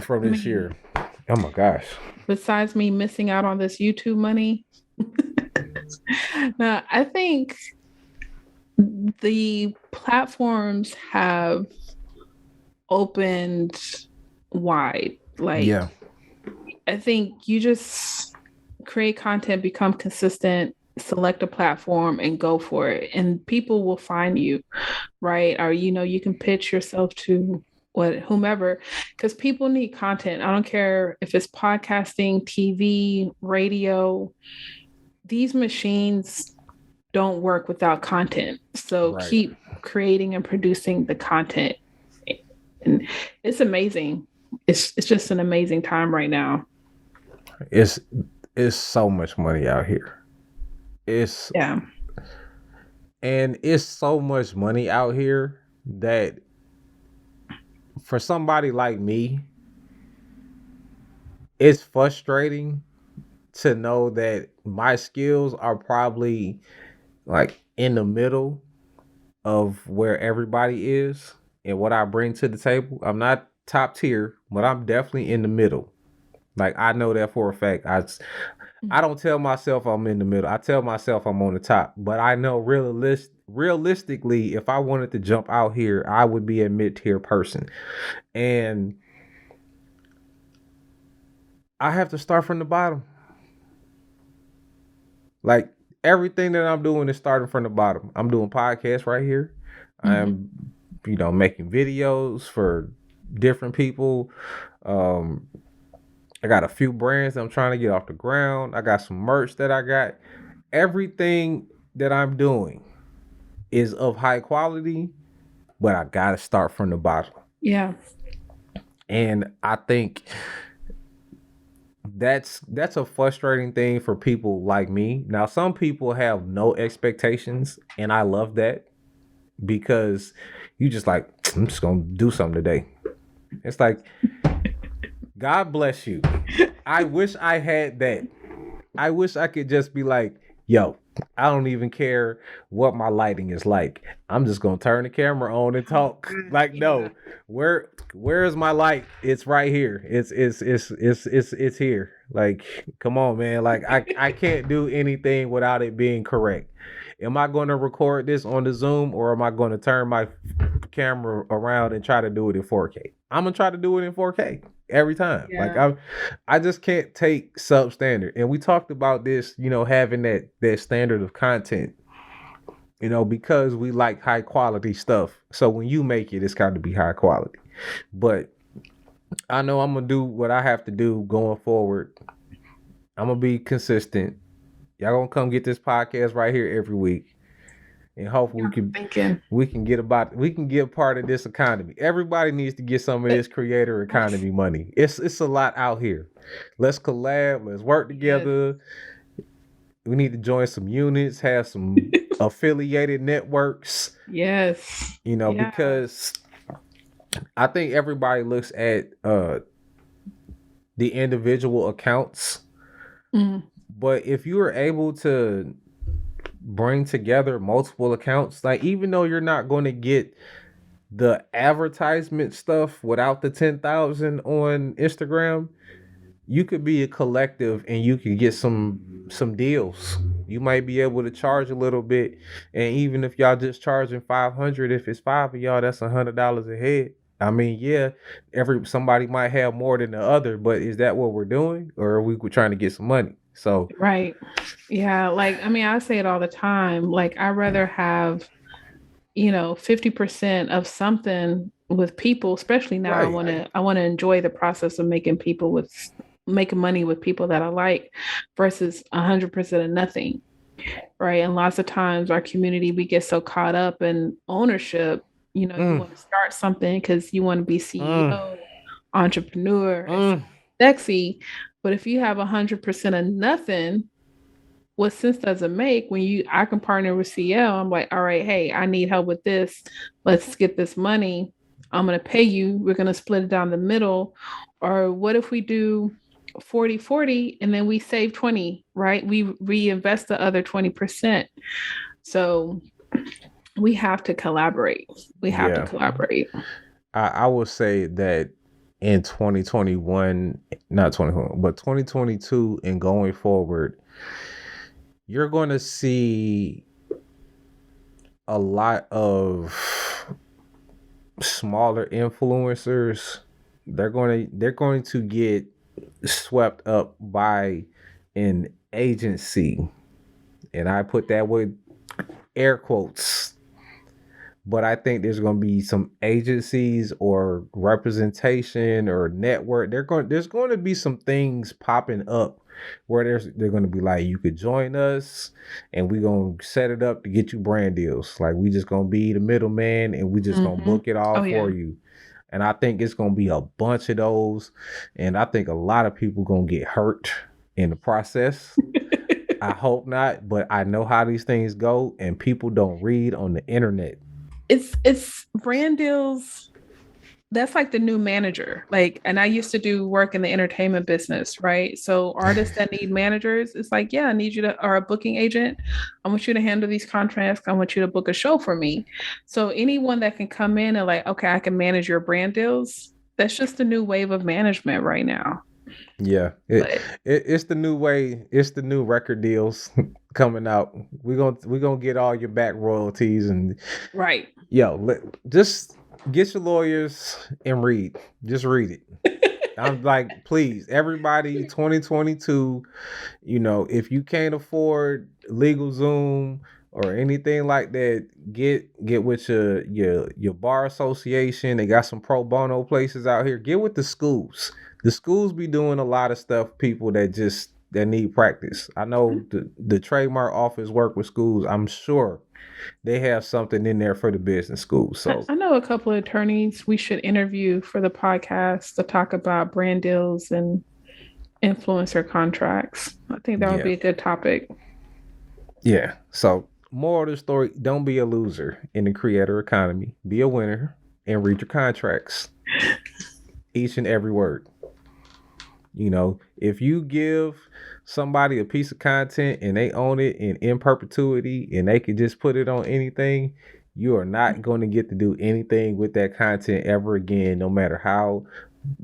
from this year? Oh my gosh. Besides me missing out on this YouTube money. Now, I think the platforms have opened wide. Like, I think you just create content, become consistent, select a platform and go for it, and people will find you, right? Or you can pitch yourself to whomever, because people need content. I don't care if it's podcasting, TV, radio. These machines don't work without content. So keep creating and producing the content, and it's amazing. It's just an amazing time right now. It's so much money out here. And it's so much money out here that for somebody like me, it's frustrating to know that my skills are probably like in the middle of where everybody is and what I bring to the table. I'm not top tier, but I'm definitely in the middle. Like I know that for a fact. I don't tell myself I'm in the middle. I tell myself I'm on the top. But I know realistically, if I wanted to jump out here, I would be a mid-tier person. And I have to start from the bottom. Like everything that I'm doing is starting from the bottom. I'm doing podcasts right here. I'm, making videos for different people. I got a few brands I'm trying to get off the ground. I got some merch that I got. Everything that I'm doing is of high quality, but I gotta start from the bottom. Yeah. And I think that's a frustrating thing for people like me. Now, some people have no expectations, and I love that because you just like, I'm just gonna do something today. It's like, God bless you. I wish I had that. I wish I could just be like, yo, I don't even care what my lighting is like. I'm just gonna turn the camera on and talk. Like, no, where is my light? It's right here. It's here. Like, come on, man. Like, I can't do anything without it being correct. Am I going to record this on the Zoom, or am I going to turn my camera around and try to do it in 4K? I'm gonna try to do it in 4K every time. Yeah. Like I just can't take substandard. And we talked about this, having that standard of content, because we like high quality stuff. So when you make it, it's got to be high quality. But I know I'm gonna do what I have to do going forward. I'm gonna be consistent. Y'all gonna come get this podcast right here every week, and hopefully we can get a part of this economy. Everybody needs to get some of this creator economy money. It's a lot out here. Let's collab. Let's work together. Yes. We need to join some units, have some affiliated networks. Yes. Because I think everybody looks at the individual accounts. But if you are able to bring together multiple accounts, like even though you're not going to get the advertisement stuff without the 10,000 on Instagram, you could be a collective and you could get some deals. You might be able to charge a little bit, and even if y'all just charging 500, if it's 5 of y'all, that's $100 a head. I mean, yeah, somebody might have more than the other, but is that what we're doing, or are we trying to get some money? So right. Yeah. Like, I mean, I say it all the time. Like, I'd rather have, 50% of something with people, especially now. Right. I want to enjoy the process of making money with people that I like versus 100% of nothing. Right. And lots of times our community, we get so caught up in ownership. You want to start something because you want to be CEO, entrepreneur, sexy. But if you have 100% of nothing, what sense does it make when I can partner with CL? I'm like, all right, hey, I need help with this. Let's get this money. I'm going to pay you. We're going to split it down the middle. Or what if we do 40-40 and then we save 20, right? We reinvest the other 20%. So we have to collaborate. I will say that in 2021, not 2021, but 2022 and going forward, you're going to see a lot of smaller influencers. They're going to get swept up by an agency, and I put that with air quotes. But I think there's going to be some agencies or representation or network. There's going to be some things popping up where they're going to be like, you could join us and we're going to set it up to get you brand deals. Like, we just going to be the middleman and we just going to book it all for you. And I think it's going to be a bunch of those. And I think a lot of people going to get hurt in the process. I hope not, but I know how these things go, and people don't read on the internet. It's brand deals. that's like the new manager. Like, and I used to do work in the entertainment business, right? So artists that need managers, it's like, yeah, I need you to, or a booking agent. I want you to handle these contracts. I want you to book a show for me. So anyone that can come in and like, okay, I can manage your brand deals. That's just the new wave of management right now. Yeah, it's the new way. It's the new record deals coming out. We gonna get all your back royalties and right. Just get your lawyers and read. Just read it. I'm like, please, everybody, 2022. If you can't afford LegalZoom or anything like that, get with your bar association. They got some pro bono places out here. Get with the schools. The schools be doing a lot of stuff. People that need practice. I know the trademark office work with schools. I'm sure they have something in there for the business schools. So I know a couple of attorneys we should interview for the podcast to talk about brand deals and influencer contracts. I think that would be a good topic. Yeah. So moral of the story, don't be a loser in the creator economy. Be a winner and read your contracts. Each and every word. If you give somebody a piece of content and they own it in perpetuity and they can just put it on anything, you are not going to get to do anything with that content ever again, no matter how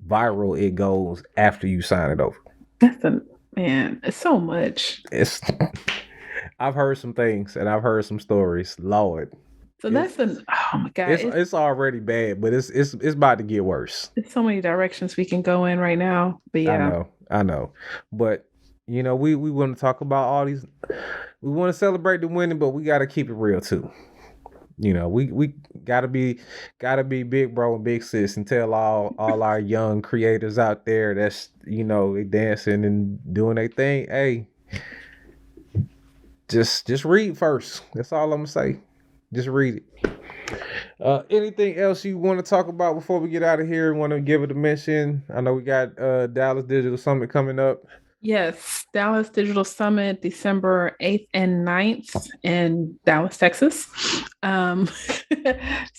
viral it goes after you sign it over. It's so much. I've heard some things and I've heard some stories. Lord. So oh my God. It's already bad, but it's about to get worse. There's so many directions we can go in right now. But yeah. I know. But we want to talk about all these. We want to celebrate the winning, but we got to keep it real too. We gotta be big bro and big sis and tell all our young creators out there that's they dancing and doing their thing. Hey, just read first. That's all I'm gonna say. Just read it. Anything else you want to talk about before we get out of here? Want to give it a mention? I know we got Dallas Digital Summit coming up. Yes, Dallas Digital Summit, December 8th and 9th in Dallas, Texas. So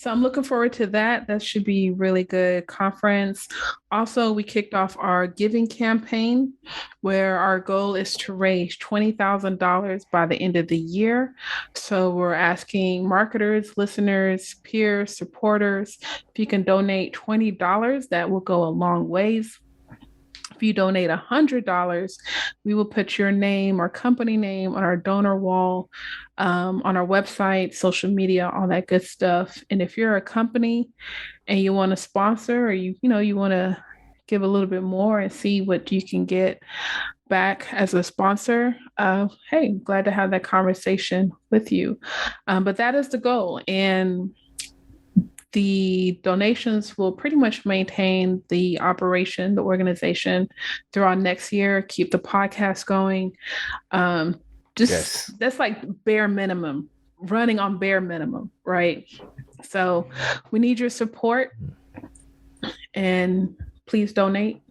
I'm looking forward to that. That should be really good conference. Also, we kicked off our giving campaign where our goal is to raise $20,000 by the end of the year. So we're asking marketers, listeners, peers, supporters, if you can donate $20, that will go a long ways. If you donate $100, we will put your name or company name on our donor wall, on our website, social media, all that good stuff. And if you're a company and you want to sponsor, or you want to give a little bit more and see what you can get back as a sponsor, hey, glad to have that conversation with you. But that is the goal. And the donations will pretty much maintain the operation, the organization throughout next year, keep the podcast going. That's like bare minimum, running on bare minimum, right? So we need your support, and please donate,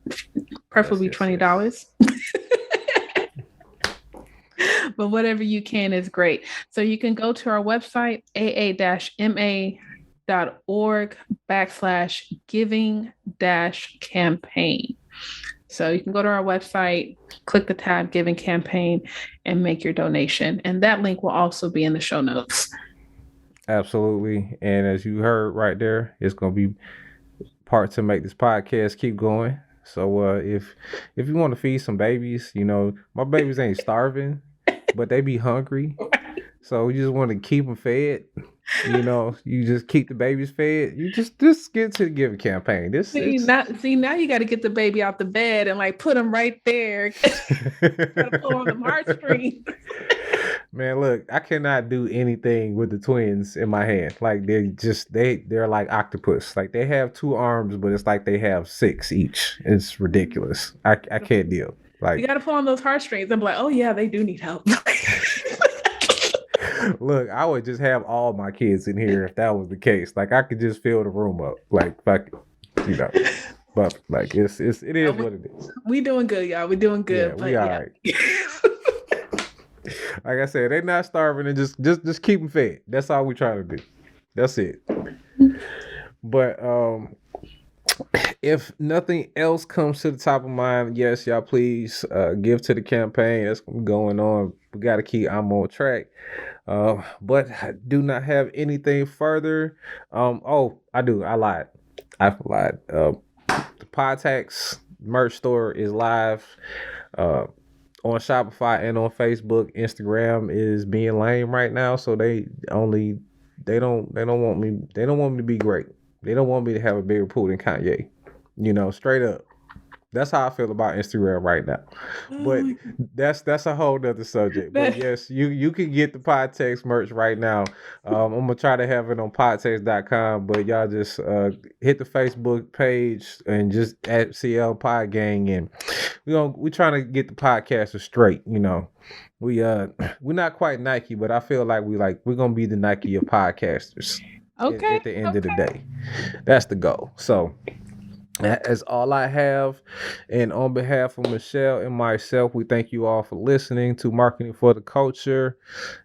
preferably $20. But whatever you can is great. So you can go to our website, aa-ma.org/giving-campaign. So you can go to our website, click the tab Giving Campaign, and make your donation. And that link will also be in the show notes. Absolutely. And as you heard right there, it's going to be part to make this podcast keep going. So if you want to feed some babies, my babies ain't starving, but they be hungry. So you just want to keep them fed. You just keep the babies fed. You just get to the giving campaign. Now you got to get the baby out the bed and like put them right there. Gotta pull on the heartstrings. Man, look, I cannot do anything with the twins in my hand. Like they're like octopus. Like they have 2 arms, but it's like they have 6 each. It's ridiculous. I can't deal. Like you got to pull on those heartstrings. I'm like, oh yeah, they do need help. Look, I would just have all my kids in here if that was the case. Like I could just fill the room up. Like fuck it, But like it is what it is. We doing good, y'all. We doing good. Yeah, we all right. Like I said, they're not starving, and just keep them fed. That's all we trying to do. That's it. But if nothing else comes to the top of mind, yes, y'all please give to the campaign that's going on. We got to keep AAMA on track. But I do not have anything further. I do. I lied. The Podtax merch store is live on Shopify and on Facebook. Instagram is being lame right now, so they don't want me to be great. They don't want me to have a bigger pool than Kanye. Straight up. That's how I feel about Instagram right now. But that's a whole nother subject. But yes, you can get the Podtext merch right now. I'm gonna try to have it on podtext.com, but y'all just hit the Facebook page and just at CL Pod Gang, and we're trying to get the podcasters straight. We're not quite Nike, but I feel like we're gonna be the Nike of podcasters. Okay. At the end of the day, that's the goal. So. That's all I have. And on behalf of Michelle and myself, we thank you all for listening to Marketing for the Culture.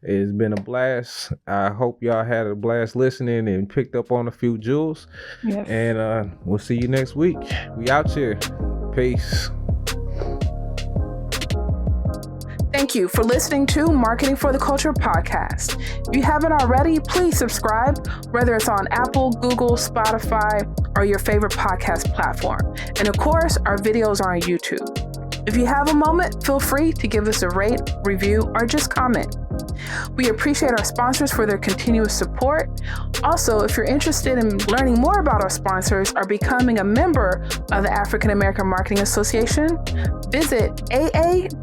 It's been a blast. I hope y'all had a blast listening and picked up on a few jewels. Yes. And we'll see you next week. We out here. Peace. Thank you for listening to Marketing for the Culture podcast. If you haven't already, please subscribe, whether it's on Apple, Google, Spotify, or your favorite podcast platform. And of course, our videos are on YouTube. If you have a moment, feel free to give us a rate, review, or just comment. We appreciate our sponsors for their continuous support. Also, if you're interested in learning more about our sponsors or becoming a member of the African American Marketing Association, visit aa-ma.org.